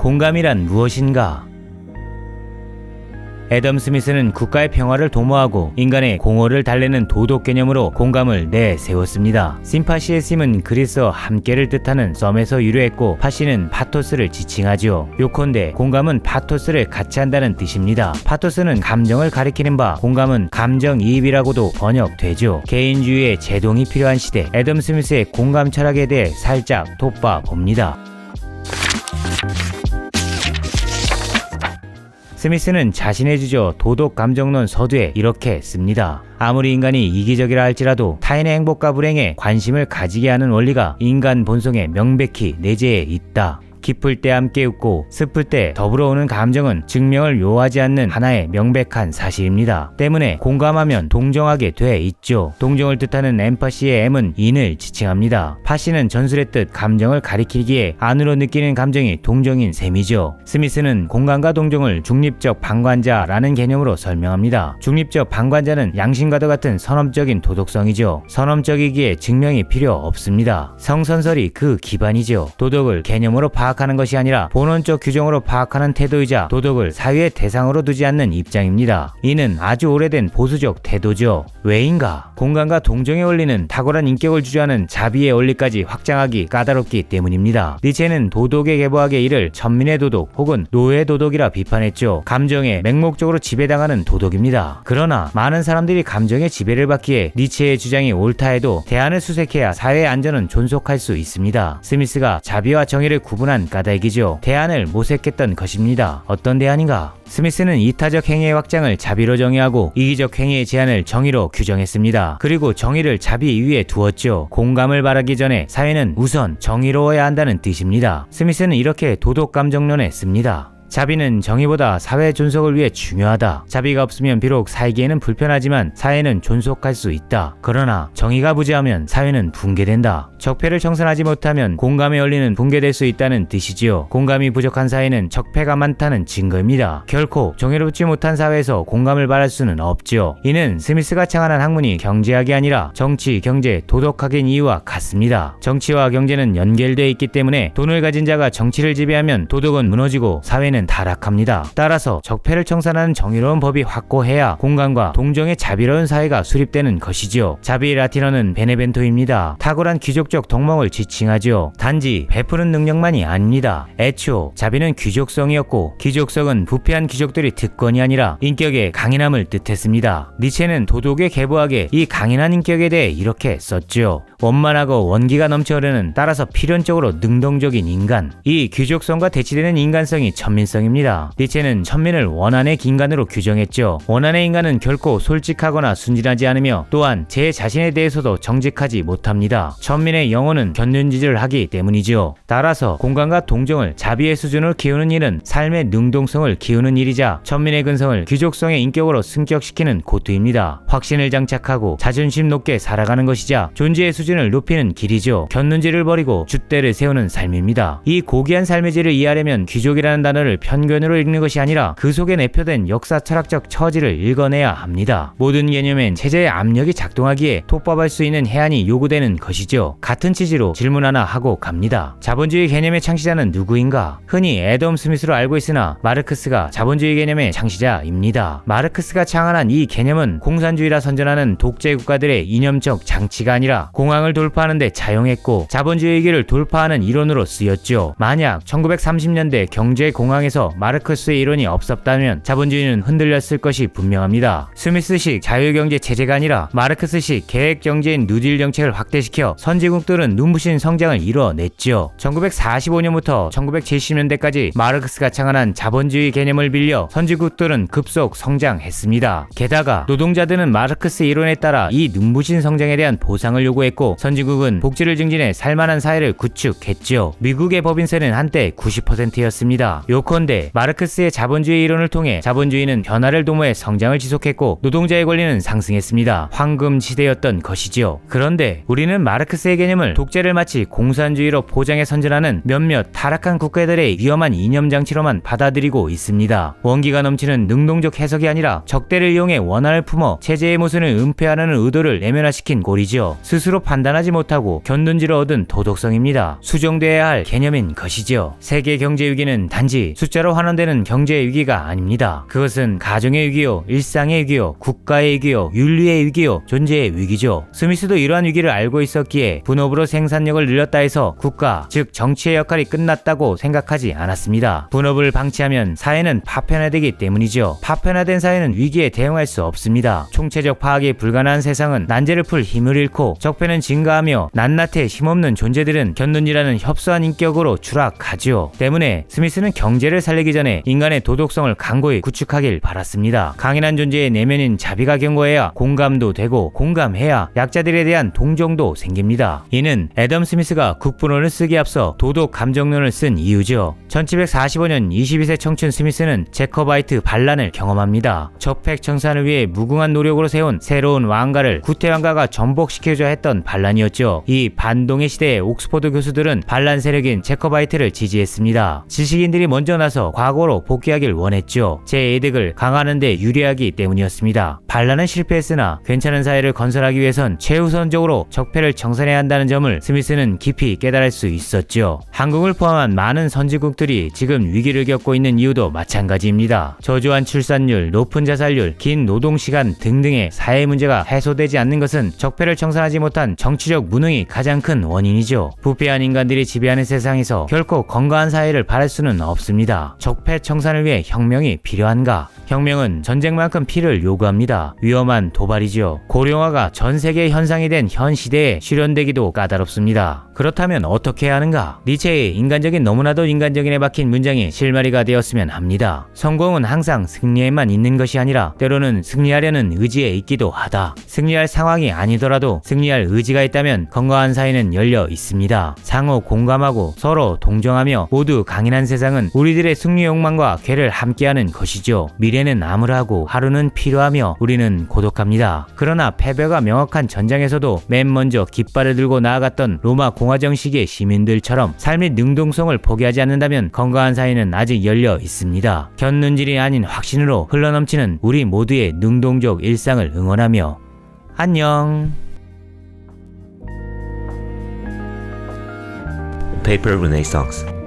공감이란 무엇인가? 애덤 스미스는 국가의 평화를 도모하고 인간의 공허를 달래는 도덕 개념으로 공감을 내세웠습니다. 심파시에심은 그리스어 함께를 뜻하는 썸에서 유래했고 파시는 파토스를 지칭하죠. 요컨대 공감은 파토스를 같이 한다는 뜻입니다. 파토스는 감정을 가리키는 바, 공감은 감정이입이라고도 번역되죠. 개인주의의 제동이 필요한 시대, 애덤 스미스의 공감 철학에 대해 살짝 돋봐 봅니다. 스미스는 자신의 주저 도덕감정론 서두에 이렇게 씁니다. 아무리 인간이 이기적이라 할지라도 타인의 행복과 불행에 관심을 가지게 하는 원리가 인간 본성에 명백히 내재해 있다. 기쁠 때 함께 웃고 슬플 때 더불어 오는 감정은 증명을 요하지 않는 하나의 명백한 사실입니다. 때문에 공감하면 동정하게 돼 있죠. 동정을 뜻하는 엠파시의 M은 인을 지칭합니다. 파시는 전술의 뜻 감정을 가리키기에 안으로 느끼는 감정이 동정인 셈이죠. 스미스는 공감과 동정을 중립적 방관자라는 개념으로 설명합니다. 중립적 방관자는 양심과도 같은 선험적인 도덕성이죠. 선험적이기에 증명이 필요 없습니다. 성선설이 그 기반이죠. 도덕을 개념으로 파악하는 것이 아니라 본원적 규정으로 파악하는 태도이자 도덕을 사유의 대상으로 두지 않는 입장입니다. 이는 아주 오래된 보수적 태도죠. 왜인가? 공감과 동정의 원리는 탁월한 인격을 주저하는 자비의 원리까지 확장하기 까다롭기 때문입니다. 니체는 도덕의 개보하게 이를 천민의 도덕 혹은 노예 도덕이라 비판했죠. 감정에 맹목적으로 지배당하는 도덕입니다. 그러나 많은 사람들이 감정의 지배를 받기에 니체의 주장이 옳다 해도 대안을 수색해야 사회의 안전은 존속할 수 있습니다. 스미스가 자비와 정의를 구분한 까닭이죠. 대안을 모색했던 것입니다. 어떤 대안인가? 스미스는 이타적 행위의 확장을 자비로 정의하고 이기적 행위의 제한을 정의로 규정했습니다. 그리고 정의를 자비 위에 두었죠. 공감을 바라기 전에 사회는 우선 정의로워야 한다는 뜻입니다. 스미스는 이렇게 도덕감정론에 씁니다. 자비는 정의보다 사회 존속을 위해 중요하다. 자비가 없으면 비록 살기에는 불편하지만 사회는 존속할 수 있다. 그러나 정의가 부재하면 사회는 붕괴된다. 적폐를 청산하지 못하면 공감의 원리는 붕괴될 수 있다는 뜻이지요. 공감이 부족한 사회는 적폐가 많다는 증거입니다. 결코 정의롭지 못한 사회에서 공감을 바랄 수는 없지요. 이는 스미스가 창안한 학문이 경제학이 아니라 정치, 경제, 도덕학인 이유와 같습니다. 정치와 경제는 연결되어 있기 때문에 돈을 가진 자가 정치를 지배하면 도덕은 무너지고 사회는 타락합니다. 따라서 적폐를 청산하는 정의로운 법이 확고해야 공감과 동정의 자비로운 사회가 수립되는 것이지요. 자비의 라틴어는 베네벤토입니다. 탁월한 귀족적 덕목을 지칭하지요. 단지 베푸는 능력만이 아닙니다. 애초 자비는 귀족성이었고 귀족성은 부패한 귀족들의 특권이 아니라 인격의 강인함을 뜻했습니다. 니체는 도덕의 개보하게 이 강인한 인격에 대해 이렇게 썼죠. 원만하고 원기가 넘쳐 흐르는 따라서 필연적으로 능동적인 인간. 이 귀족성과 대치되는 인간성이 천민성입니다. 니체는 천민을 원한의 인간으로 규정했죠. 원한의 인간은 결코 솔직하거나 순진하지 않으며 또한 제 자신에 대해서도 정직하지 못합니다. 천민의 영혼은 견눈질을 하기 때문이죠. 따라서 공감과 동정을 자비의 수준으로 키우는 일은 삶의 능동성을 키우는 일이자 천민의 근성을 귀족성의 인격으로 승격시키는 고투입니다. 확신을 장착하고 자존심 높게 살아가는 것이자 존재의 수준을 높이는 길이죠. 견눈질을 버리고 줏대를 세우는 삶입니다. 이 고귀한 삶의 질을 이해하려면 귀족이라는 단어를 편견으로 읽는 것이 아니라 그 속에 내표된 역사 철학적 처지를 읽어내야 합니다. 모든 개념엔 체제의 압력이 작동하기에 톱밥할 수 있는 해안이 요구되는 것이죠. 같은 취지로 질문 하나 하고 갑니다. 자본주의 개념의 창시자는 누구인가? 흔히 애덤 스미스로 알고 있으나 마르크스가 자본주의 개념의 창시자입니다. 마르크스가 창안한 이 개념은 공산주의라 선전하는 독재 국가들의 이념적 장치가 아니라 공황을 돌파하는 데 차용했고 자본주의 위기를 돌파하는 이론으로 쓰였죠. 만약 1930년대 경제 공황에서 마르크스의 이론이 없었다면 자본주의는 흔들렸을 것이 분명합니다. 스미스식 자유경제 체제가 아니라 마르크스식 계획경제인 누딜 정책을 확대시켜 선진국들은 눈부신 성장을 이뤄냈죠. 1945년부터 1970년대까지 마르크스가 창안한 자본주의 개념을 빌려 선진국들은 급속 성장했습니다. 게다가 노동자들은 마르크스 이론에 따라 이 눈부신 성장에 대한 보상을 요구했고 선진국은 복지를 증진해 살만한 사회를 구축했죠. 미국의 법인세는 한때 90%였습니다. 요컨대 예컨대 마르크스의 자본주의 이론을 통해 자본주의는 변화를 도모해 성장을 지속했고 노동자의 권리는 상승했습니다. 황금 시대였던 것이지요. 그런데 우리는 마르크스의 개념을 독재를 마치 공산주의로 포장해 선전하는 몇몇 타락한 국가들의 위험한 이념장치로만 받아들이고 있습니다. 원기가 넘치는 능동적 해석이 아니라 적대를 이용해 원한을 품어 체제의 모순을 은폐하려는 의도를 내면화시킨 꼴이지요. 스스로 판단하지 못하고 견눈지를 얻은 도덕성입니다. 수정돼야 할 개념인 것이지요. 세계 경제 위기는 단지 숫자로 환원되는 경제 위기가 아닙니다. 그것은 가정의 위기요, 일상의 위기요, 국가의 위기요, 윤리의 위기요, 존재의 위기죠. 스미스도 이러한 위기를 알고 있었기에 분업으로 생산력을 늘렸다 해서 국가, 즉 정치의 역할이 끝났다고 생각하지 않았습니다. 분업을 방치하면 사회는 파편화되기 때문이죠. 파편화된 사회는 위기에 대응할 수 없습니다. 총체적 파악이 불가능한 세상은 난제를 풀 힘을 잃고 적폐는 증가하며 낱낱해 힘없는 존재들은 견눈이라는 협소한 인격으로 추락하지요. 때문에 스미스는 경제를 살리기 전에 인간의 도덕성을 강고히 구축하길 바랐습니다. 강인한 존재의 내면인 자비가 견고해야 공감도 되고 공감해야 약자들에 대한 동정도 생깁니다. 이는 애덤 스미스가 국부론을 쓰기에 앞서 도덕 감정론을 쓴 이유죠. 1745년 22세 청춘 스미스는 제커바이트 반란을 경험합니다. 적폐 청산을 위해 무궁한 노력으로 세운 새로운 왕가를 구태왕가가 전복시켜줘야 했던 반란이었죠. 이 반동의 시대에 옥스퍼드 교수들은 반란 세력인 제커바이트를 지지했습니다. 지식인들이 먼저 나서 과거로 복귀하길 원했죠. 제 이득을 강화하는 데 유리하기 때문이었습니다. 반란은 실패했으나 괜찮은 사회를 건설하기 위해선 최우선적으로 적폐를 청산해야 한다는 점을 스미스는 깊이 깨달을 수 있었죠. 한국을 포함한 많은 선진국들이 지금 위기를 겪고 있는 이유도 마찬가지입니다. 저조한 출산율, 높은 자살률, 긴 노동시간 등등의 사회 문제가 해소되지 않는 것은 적폐를 청산하지 못한 정치적 무능이 가장 큰 원인이죠. 부패한 인간들이 지배하는 세상에서 결코 건강한 사회를 바랄 수는 없습니다. 적폐 청산을 위해 혁명이 필요한가? 혁명은 전쟁만큼 피를 요구합니다. 위험한 도발이죠. 고령화가 전 세계 현상이 된 현 시대에 실현되기도 까다롭습니다. 그렇다면 어떻게 해야 하는가? 니체의 인간적인 너무나도 인간적인에 박힌 문장이 실마리가 되었으면 합니다. 성공은 항상 승리에만 있는 것이 아니라 때로는 승리하려는 의지에 있기도 하다. 승리할 상황이 아니더라도 승리할 의지가 있다면 건강한 사회는 열려 있습니다. 상호 공감하고 서로 동정하며 모두 강인한 세상은 우리들의 승리 욕망과 궤를 함께하는 것이죠. 미래는 암울하고 하루는 필요하며 우리는 고독합니다. 그러나 패배가 명확한 전장에서도 맨 먼저 깃발을 들고 나아갔던 로마 공화정식의 시민들처럼 삶의 능동성을 포기하지 않는다면 건강한 사회는 아직 열려 있습니다. 견눈질이 아닌 확신으로 흘러넘치는 우리 모두의 능동적 일상을 응원하며 안녕. Paper Renaissance